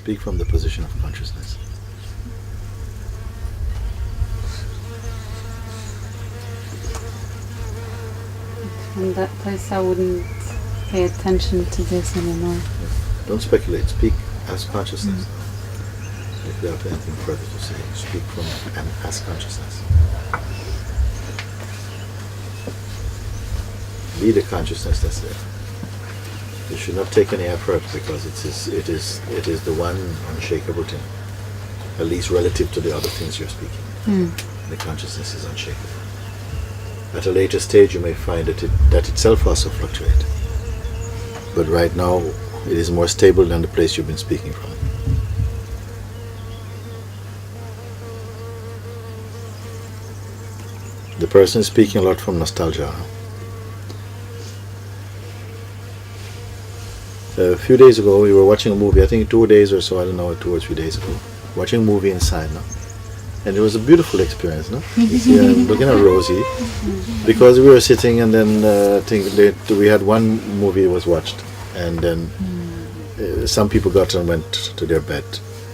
speak from the position of consciousness. In that place I wouldn't pay attention to this anymore. Don't speculate, speak as consciousness. If you have anything further to say, speak from and as consciousness. Be the consciousness that's there. You should not take any effort because it is the one unshakable thing, at least relative to the other things you're speaking. The consciousness is unshakable. At a later stage you may find that itself also fluctuates. But right now it is more stable than the place you've been speaking from. The person is speaking a lot from nostalgia. A few days ago we were watching a movie, I think 2 days or so, I don't know, 2 or 3 days ago, watching a movie inside, no? And it was a beautiful experience, no? You see, I'm looking at Rosie, because we were sitting and then I think we had one movie was watched, and then some people got and went to their bed,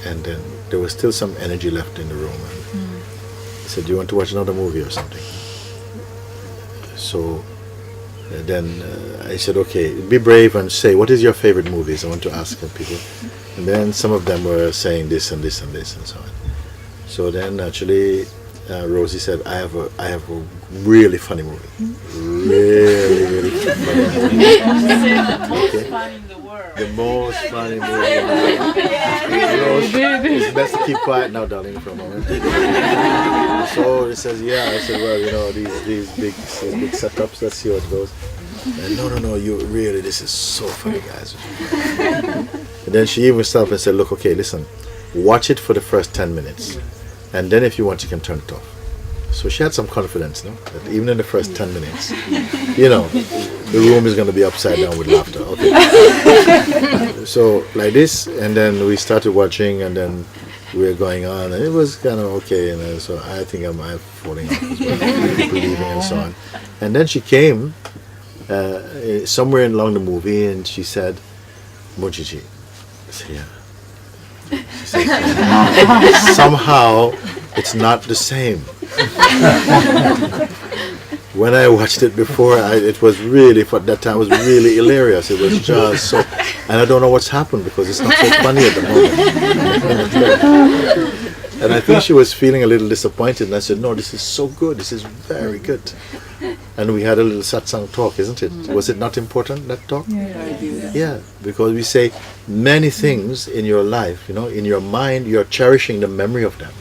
and then there was still some energy left in the room. And he said, "Do you want to watch another movie or something?" So then I said, "Okay, be brave and say, what is your favorite movies?" I want to ask people. And then some of them were saying this and this and this and so on. So then actually Rosie said, I have a really funny movie. Really funny movie. Okay. The most funny movie. It's best to keep quiet now, darling, for a moment. So he says, yeah. I said, well, you know, these big setups, let's see how it goes. And no, you really, this is so funny, guys. And then she even stopped and said, look, okay, listen, watch it for the first 10 minutes. And then if you want, you can turn it off. So she had some confidence, no? That even in the first 10 minutes, you know, the room is going to be upside down with laughter. Okay. So like this, and then we started watching, and then we were going on, and it was kind of okay. And so I think I'm falling off as well, people leaving and so on. And then she came somewhere along the movie, and she said, "Mooji," I said, yeah. She said, somehow it's not the same. When I watched it before, it was really, for that time, it was really hilarious. It was just so, and I don't know what's happened because it's not so funny at the moment. And I think she was feeling a little disappointed, and I said, no, this is so good, this is very good. And we had a little satsang talk, isn't it? Was it not important, that talk? Yeah, because we say many things in your life, you know, in your mind, you're cherishing the memory of them.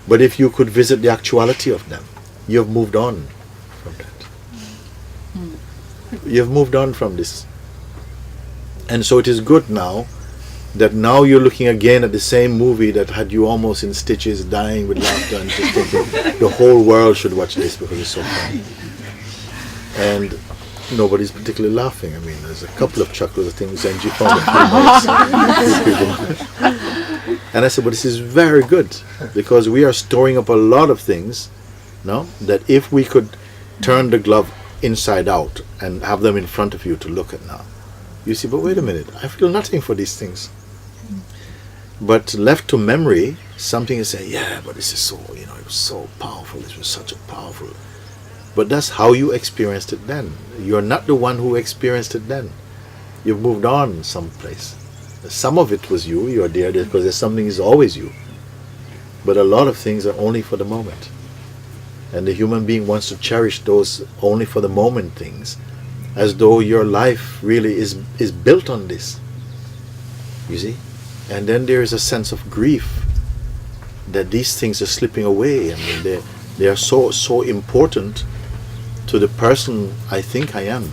But if you could visit the actuality of them, you have moved on from that. You have moved on from this. And so it is good now that now you're looking again at the same movie that had you almost in stitches, dying with laughter, and just thinking the whole world should watch this because it's so funny. And nobody's particularly laughing. I mean, there's a couple of chuckles, I think Zenji found a few people. And I said, but this is very good because we are storing up a lot of things, no? That if we could turn the glove inside out and have them in front of you to look at now, you see, but wait a minute, I feel nothing for these things. But left to memory, something is saying, yeah, but this is so, you know, it was so powerful, this was such a powerful. But that's how you experienced it then. You're not the one who experienced it then. You've moved on someplace. Some of it was you, you're there because there's something is always you. But a lot of things are only for the moment. And the human being wants to cherish those only for the moment things, as though your life really is built on this. You see? And then there is a sense of grief that these things are slipping away. I mean, they are so important to the person I think I am.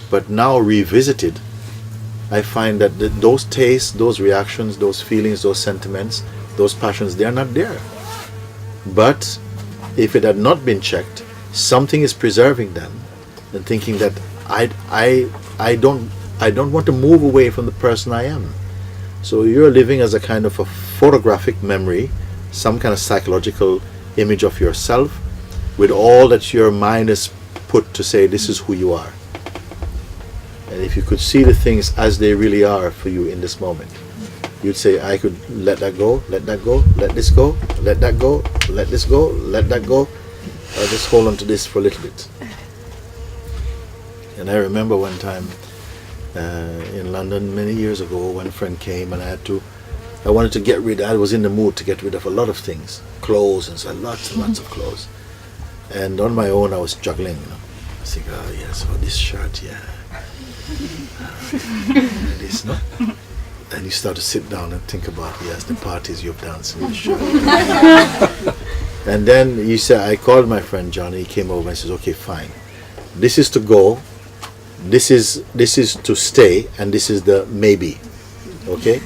But now revisited, I find that those tastes, those reactions, those feelings, those sentiments, those passions, they are not there. But if it had not been checked, something is preserving them and thinking that I don't want to move away from the person I am. So you're living as a kind of a photographic memory, some kind of psychological image of yourself with all that your mind has put to say this is who you are. And if you could see the things as they really are for you in this moment, you'd say, I could let that go, let that go, let this go, let that go, let this go, let that go. I'll just hold on to this for a little bit. And I remember one time in London many years ago, one friend came and I wanted to get rid, I was in the mood to get rid of a lot of things, clothes and so lots and lots of clothes. And on my own I was juggling, you know. I think, oh yes, oh this shirt, yeah. This, no? And you start to sit down and think about, yes, the parties you've danced in the shirt. And then you said, I called my friend Johnny, he came over and says, okay, fine. This is to go, this is to stay, and this is the maybe. Okay?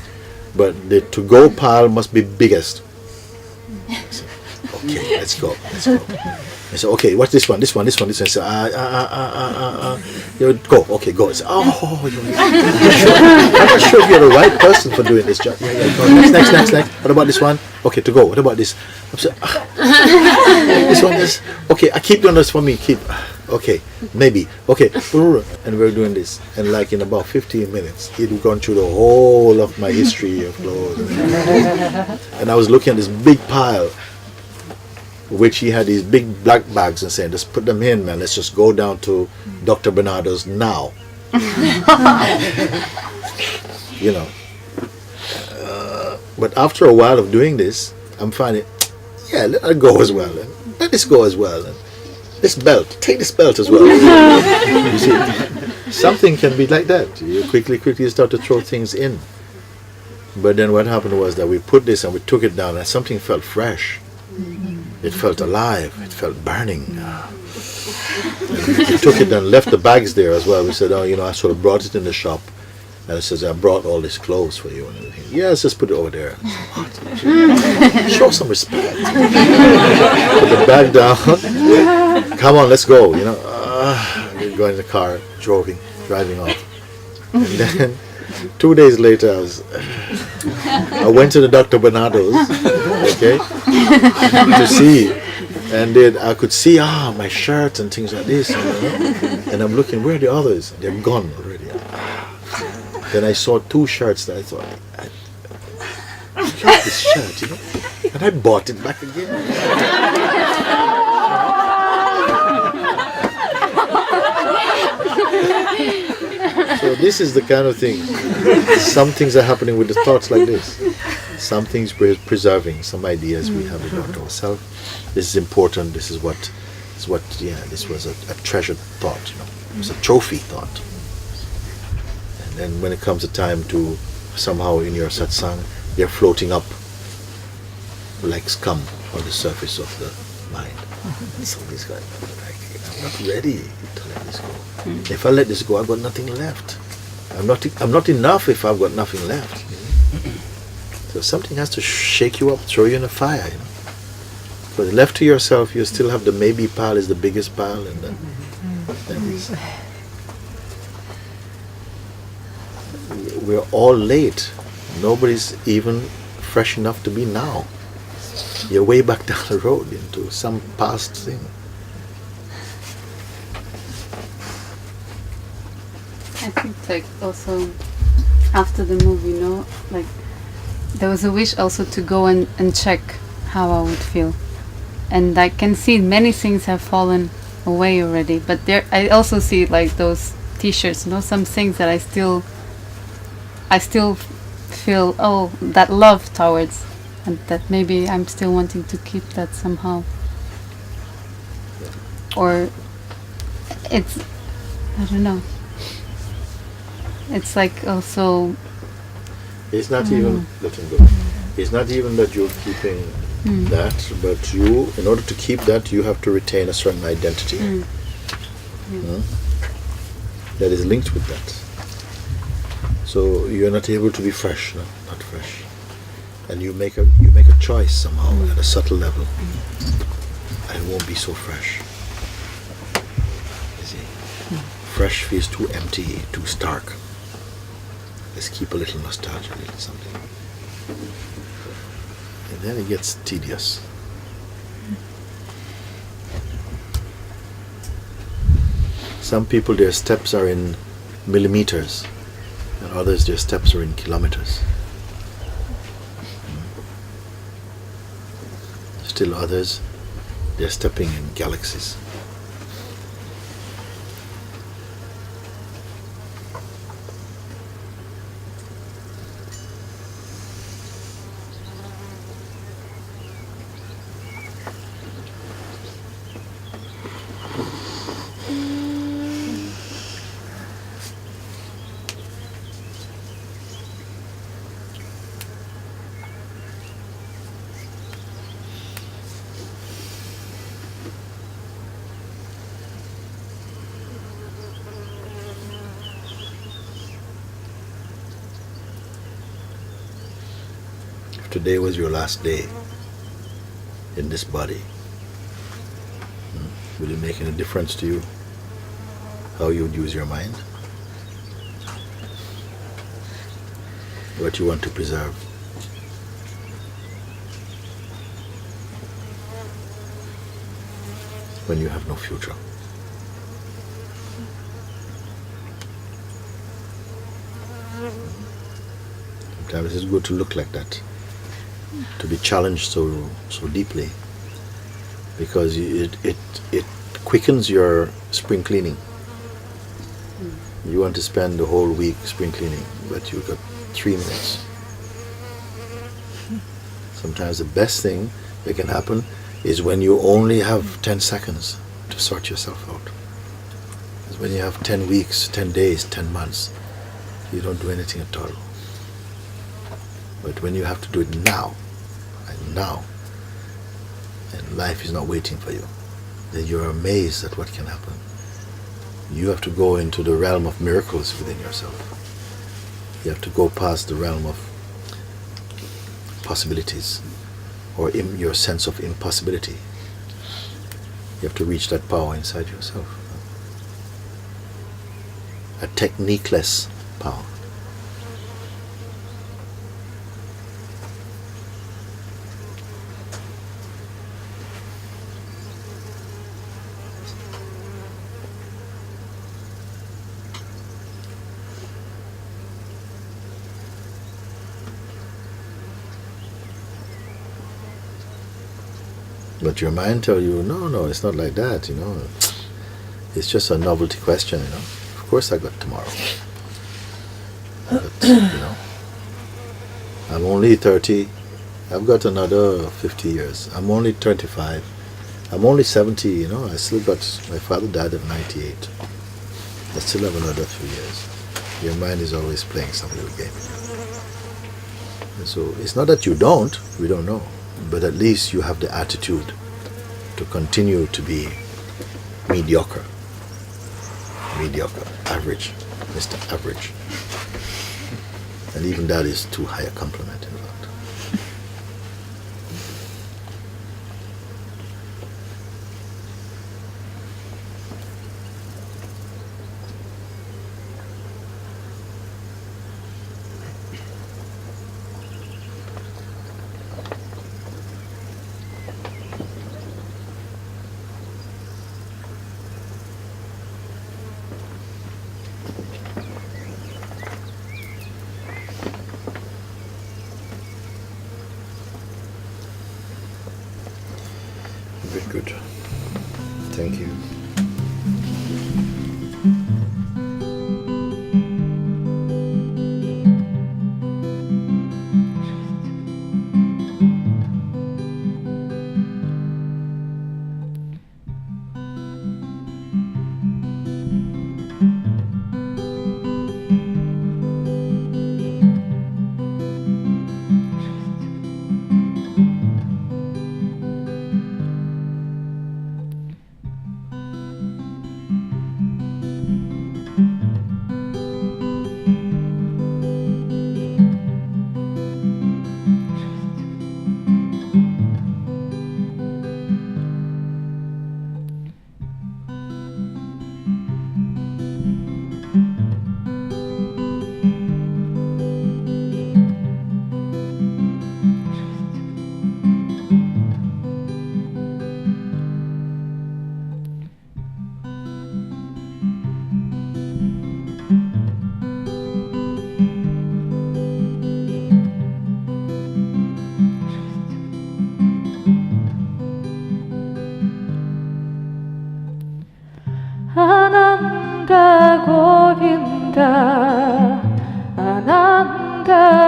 But the to go pile must be biggest. I said, okay, let's go. I said, okay, what's this one? This one. I said, you go, okay, go. I said, oh, I'm not sure if you're the right person for doing this job. Yeah, go. Next. What about this one? Okay, to go. What about this? I said, this one is, okay, I keep doing this for me, okay, maybe, okay. And we're doing this. And like in about 15 minutes, he'd gone through the whole of my history of clothes. And I was looking at this big pile, which he had these big black bags and saying, just put them in, man, let's just go down to Dr. Bernardo's now. You know. But after a while of doing this, I'm finding, yeah, let that go as well. And let this go as well. And this belt, take this belt as well. You see, something can be like that. You quickly start to throw things in. But then what happened was that we put this and we took it down and something felt fresh. It felt alive. It felt burning. And we took it and left the bags there as well. We said, oh, you know, I sort of brought it in the shop. And it says, I brought all these clothes for you and everything. Yes, just put it over there. Said, show some respect. Put the bag down. Come on, let's go. You know, we go in the car, driving off. And then 2 days later, I went to the Dr. Bernardo's, okay, to see. And then I could see, my shirt and things like this. And I'm looking, where are the others? They're gone already. Then I saw 2 shirts that I thought, I like this shirt, you know, and I bought it back again. So this is the kind of thing. Some things are happening with the thoughts like this. Some things we're preserving, some ideas we have about ourselves. This is important. This was a treasured thought, you know. It was a trophy thought. And when it comes a time to somehow in your satsang, they're floating up like scum on the surface of the mind. And somebody's going, I'm not ready to let this go. If I let this go, I've got nothing left. I'm not enough if I've got nothing left. You know? So something has to shake you up, throw you in a fire. You know? But left to yourself, you still have the maybe pile is the biggest pile, and then we're all late. Nobody's even fresh enough to be now. You're way back down the road into some past thing. I think like also after the movie, you know, like there was a wish also to go and check how I would feel. And I can see many things have fallen away already, but there I also see like those t-shirts, you know, some things that I still feel that love towards, and that maybe I'm still wanting to keep that somehow. Or it's, I don't know, it's like also it's not even letting go. It's not even that you're keeping that, but you, in order to keep that, you have to retain a certain identity that is linked with that. So you're not able to be fresh, no? Not fresh, and you make a choice somehow at a subtle level. I won't be so fresh. You see, fresh feels too empty, too stark. Let's keep a little nostalgia, a little something, and then it gets tedious. Some people, their steps are in millimeters, and others, their steps are in kilometers. still others, they're stepping in galaxies. Today was your last day in this body. Will it make any difference to you how you would use your mind? What you want to preserve? When you have no future. Sometimes it's good to look like that. To be challenged so deeply, because it quickens your spring cleaning. You want to spend the whole week spring cleaning, but you've got 3 minutes. Sometimes the best thing that can happen is when you only have 10 seconds to sort yourself out. Because when you have 10 weeks, 10 days, 10 months, you don't do anything at all. But when you have to do it now, and life is not waiting for you, then you're amazed at what can happen. You have to go into the realm of miracles within yourself. You have to go past the realm of possibilities, or your sense of impossibility. You have to reach that power inside yourself. A technique-less power. But your mind tell you, no, it's not like that, It's just a novelty question, Of course I got tomorrow. But, I'm only 30. I've got another 50 years. I'm only 25. I'm only 70, I still got, my father died at 98. I still have another few years. Your mind is always playing some little game. And so it's not that we don't know. But at least you have the attitude to continue to be mediocre, average, Mr. Average. And even that is too high a compliment, in fact. Good. Thank you.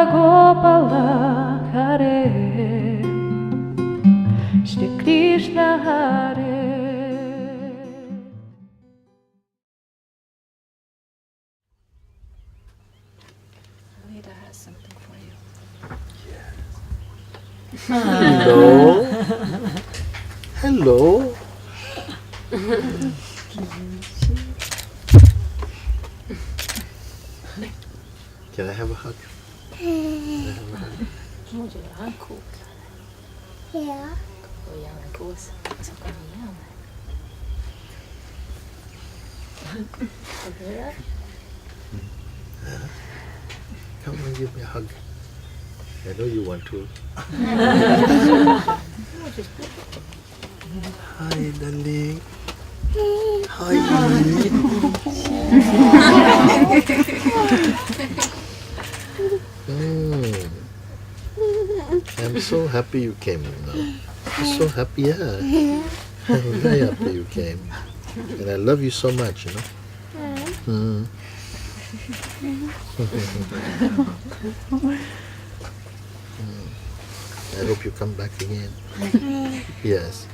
Gopala Hare, Shri Krishna Hare. Lita has something for you. Hello. Hello. Can I have a hug? Mooji vill ha en kok. Ja. Och gärna en gås. Och så kommer vi igen. Vill du det? Come and give me a hug. I know you want to. Hi, darling. Hi. I'm so happy you came now. I'm so happy, yeah. I'm very happy you came. And I love you so much, you know. I hope you come back again. Yes.